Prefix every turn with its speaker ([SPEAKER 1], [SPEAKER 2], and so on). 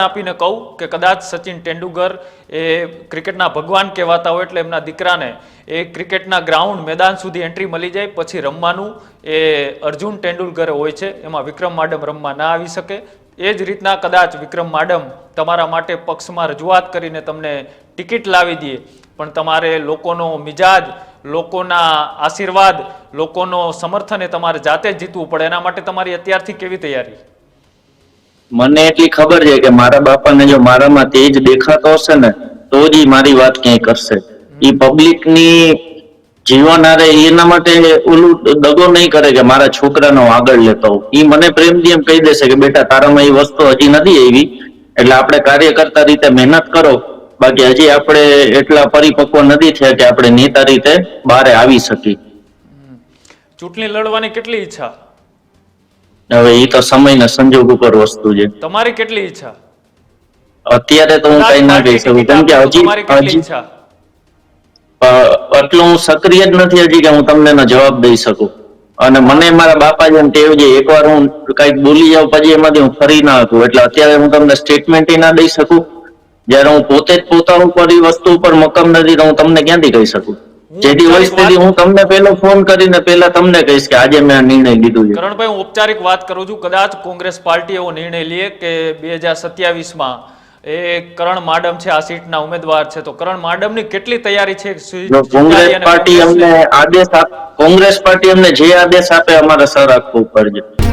[SPEAKER 1] આપીને કહું કે કદાચ સચિન તેંડુલકર એ ક્રિકેટના ભગવાન કહેવાતા હોય એટલે એમના દીકરાને એ ક્રિકેટના ગ્રાઉન્ડ મેદાન સુધી એન્ટ્રી મળી જાય પછી રમવાનું એ અર્જુન તેંડુલકર હોય છે, એમાં વિક્રમ માડમ રમવા ના આવી શકે। એ જ રીતના કદાચ વિક્રમ માડમ તમારા માટે પક્ષમાં રજૂઆત કરીને તમને ટિકિટ લાવી દે, પણ તમારે લોકોનો મિજાજ, લોકોના આશીર્વાદ, લોકોનો સમર્થન એ તમારે જાતે જ જીતવું પડે। એના માટે તમારી અત્યારથી કેવી તૈયારી?
[SPEAKER 2] મને એટલી ખબર છે કે મારા બાપાને જો મારામાં તેજ દેખાતો હશે ને તો જ મારી વાત ક્યાંય કરશે। ઈ પબ્લિક ની જીવન આરે એના માટે ઓલું દગો નહીં કરે કે મારા છોકરાનો આગળ લેતો હોઉં। ઈ મને પ્રેમથી એમ કહી દેશે કે બેટા તારામાં એ વસ્તુ હજી નથી આવી, એટલે આપણે કાર્યકર્તા રીતે મહેનત કરો, બાકી હજી આપણે એટલા પરિપક્વ નથી થયા કે આપણે નેતા રીતે બહાર આવી શકીએ।
[SPEAKER 1] ચૂંટણી લડવાની કેટલી ઈચ્છા?
[SPEAKER 2] હવે એ તો સમયના સંજોગ ઉપર વસ્તુ છે।
[SPEAKER 1] તમારી કેટલી ઈચ્છા?
[SPEAKER 2] અત્યારે તો હું કઈ ના કહી શકું કેમ કે હજી એટલું હું સક્રિય જ નથી હજી કે હું તમને એનો જવાબ દઈ શકું। અને મને મારા બાપા જેમ ટેવ છે, એકવાર હું કઈક બોલી જાઉં પછી એમાંથી હું ફરી ના શકું, એટલે અત્યારે હું તમને સ્ટેટમેન્ટ ના દઈ શકું। જયારે હું પોતે જ પોતાનું પર એ વસ્તુ ઉપર મક્કમ નથી તો હું તમને ક્યાંથી કહી શકું? જેથી હોય તેથી હું તમને પહેલો ફોન કરીને પહેલા તમને કહીશ કે આજે મેં આ નિર્ણય લીધો છે।
[SPEAKER 1] કરણભાઈ, હું ઔપચારિક વાત કરું છું, કદાચ કોંગ્રેસ પાર્ટી એવો નિર્ણય લે કે 2027માં એ કરણ માડમ છે આ સીટના ઉમેદવાર છે, તો કરણ માડમની કેટલી તૈયારી છે?
[SPEAKER 2] કોંગ્રેસ પાર્ટી અમને જે આદેશ આપે અમારે સર આપવું પડશે।